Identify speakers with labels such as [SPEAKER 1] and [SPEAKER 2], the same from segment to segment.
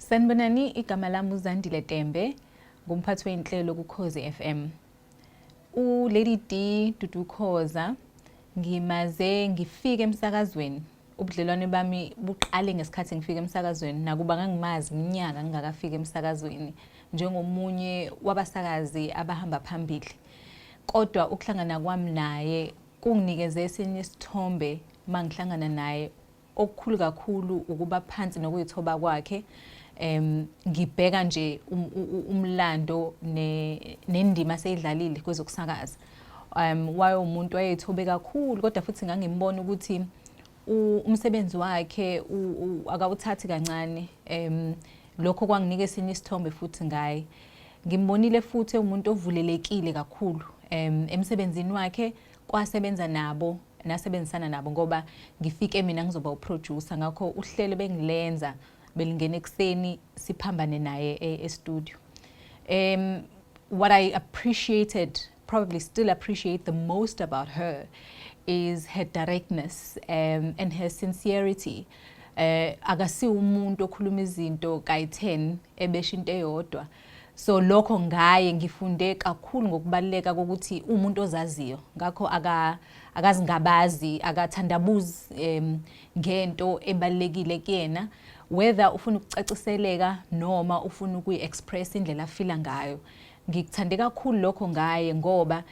[SPEAKER 1] Sanibonani, igama lami Zandile Tembe, ngumphathi wenhlelo kuKhozi FM. LadyD Dudukhoza ngimaze ngifike emsakazweni. Ubudlelwane bami buqale ngesikhathi ngifike emsakazweni, nakuba ngangimazi iminyaka ngingakafika emsakazweni njengomunye wabasakazi abahamba phambili. Kodwa ukuhlangana kwami naye kunginikeze esinye isithombe mangihlangana naye okukhulu kakhulu ukuba phansi nokuyithoba kwakhe. Ngibheka nje umlando nendima seyidlalile kwezokusakaza. Waye umuntu wayethobe kakhulu kodwa futhi ngangimbona ukuthi umsebenzi wakhe akawuthathi kancane. Lokho kwanginika esinye isithombe futhi ngaye. Ngimbonile futhi umuntu ovulelekile kakhulu emsebenzini wakhe, kwasebenza nabo nasebenzisana nabo ngoba ngifike mina ngizoba uproducer, ngakho uhlelo bengilenza belingena ekseni siphambane naye e-studio. What I appreciated, probably still appreciate the most about her, is her directness and her sincerity. Akasi umuntu okhuluma izinto kayi-10 ebesha into eyodwa. So lokho ngaye ngifunde kakhulu ngokubaluleka kokuthi umuntu ozaziyo, ngakho akazingabazi, akathandabuzi ngento ebalekile kuyena, whether ufuna ukucaciseleka noma ufuna ukuyi-express indlela afila ngayo. Ngikuthande kakhulu lokho ngaye ngoba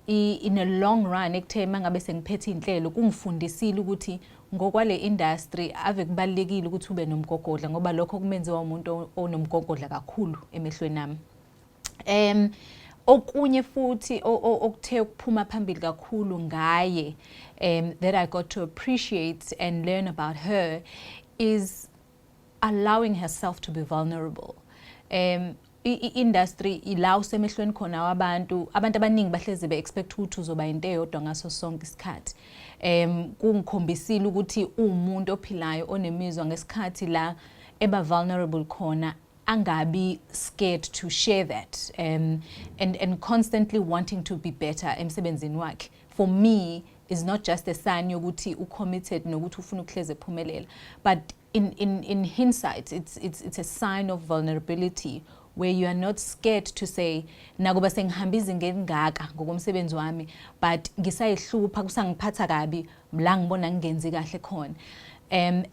[SPEAKER 1] in a long run ekuthe mangabe sengiphethe inhlelo kungifundisile ukuthi ngokwale industry ave kubalekile ukuthi ube nomgogodla ngoba lokho kumenziwa umuntu onomgogodla kakhulu emehlweni nami. Okunye futhi okuthe ukuphuma phambili kakhulu ngaye that I got to appreciate and learn about her is allowing herself to be vulnerable. I-industry ila usemehlweni khona wabantu abaningi bahleze be-expect ukuthi uzoba into eyodwa ngaso sonke isikhathi. Kungikhombisile ukuthi umuntu ophilayo onemizwa ngesikhathi la eba vulnerable khona, angabi scared to share that and constantly wanting to be better emsebenzini wakhe. For me, is not just a sign yokuthi u-committed nokuthi ufuna ukuhleze ephumelela, but in hindsight it's a sign of vulnerability where you are not scared to say nakuba sengihamba izinga elingaka ngokomsebenzi wami but ngisayihlupha kusangiphatha kabi la ngibona ngingenzi kahle khona.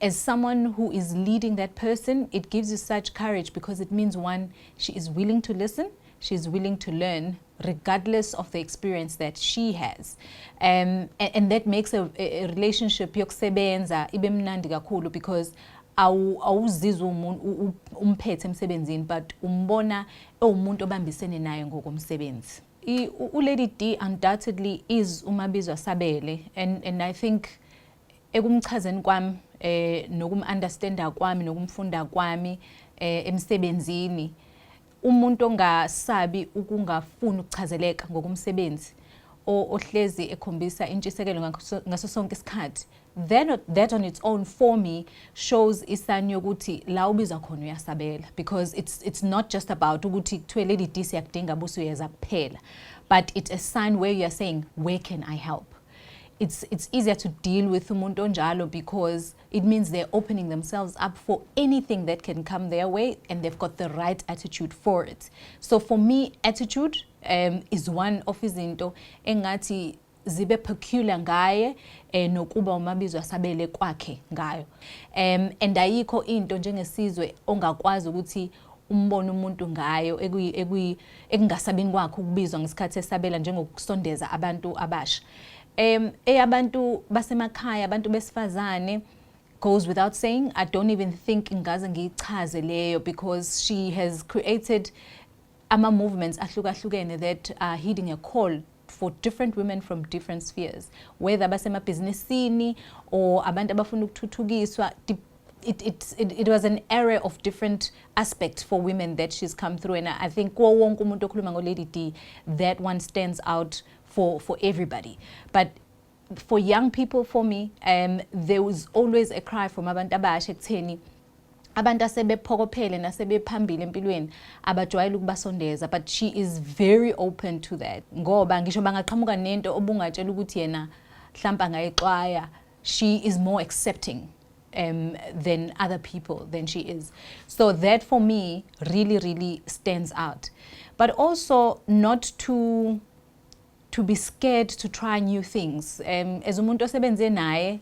[SPEAKER 1] As someone who is leading that person, it gives you such courage because it means, one, she is willing to listen, she is willing to learn regardless of the experience that she has. And that makes a relationship yokusebenza ibe mnandi kakhulu because awuzizwa umphethe emsebenzini but umbona umuntu obambisene naye ngokomsebenzi. LadyD undoubtedly is umabizwa sabele and I think ekumchazeni kwami nokum-understanda kwami nokumfunda kwami emsebenzini, umuntu ongasabi ukungafuni ukuchazeleka ngokumsebenzi ohlezi ekhombisa intshisekelo ngaso sonke isikhathi, that on its own for me shows isani yokuthi la ubizwa khona uyasabela, because it's not just about ukuthi kuthiwe LadyD siyakudinga busu uyeza kuphela, but it's a sign where you are saying, where can I help? It's easier to deal with umuntu onjalo because it means they're opening themselves up for anything that can come their way and they've got the right attitude for it. So for me, attitude is one of izinto engathi zibe peculiar ngaye nokuba umabizwa sabele kwakhe ngayo. And ayikho into njengesizwe ongakwazi ukuthi umbone umuntu ngayo ekungasabini kwakhe ukubizwa ngesikhathi esabela njengokusondeza abantu abasha. Abantu basemakhaya, abantu besifazane, goes without saying. I don't even think ingaze ngichaze leyo because she has created movements ahlukahlukene that are heeding a call for different women from different spheres, whether basemabhizinisini or abantu abafuna ukuthuthukiswa. It was an era of different aspects for women that she's come through, and I think wonke umuntu okhuluma ngo-LadyD, that one stands out for everybody. But for young people, for me, there was always a cry from abantu abasha ekutheni abantu asebephokophele nasebephambili empilweni abajwayele ukubasondeza, but she is very open to that ngoba ngisho bangaqhamuka nento obungatshela ukuthi yena mhlawumbe angayixwaya, she is more accepting than other people, than she is. So that for me really, really stands out. But also not to be scared to try new things. As umuntu osebenze naye,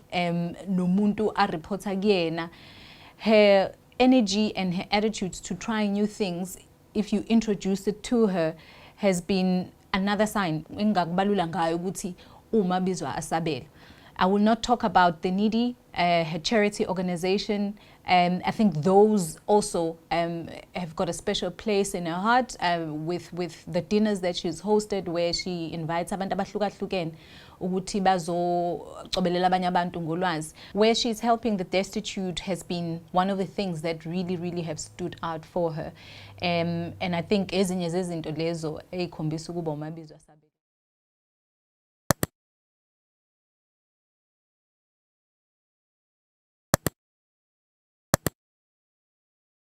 [SPEAKER 1] nomuntu a-reporta kuyena, her energy and her attitudes to try new things, if you introduce it to her, has been another sign engakubalula ngayo ukuthi uma bizwa asabela. I will not talk about the Needy, her charity organization. I think those also have got a special place in her heart with the dinners that she's hosted, where she invites abantu abahlukahlukene ukuthi bazocobelela abanye abantu ngolwazi. Where she's helping the destitute has been one of the things that really, really have stood out for her. And I think ezinye zezinto lezo eyikhombisa ukuba umabizwa asabela.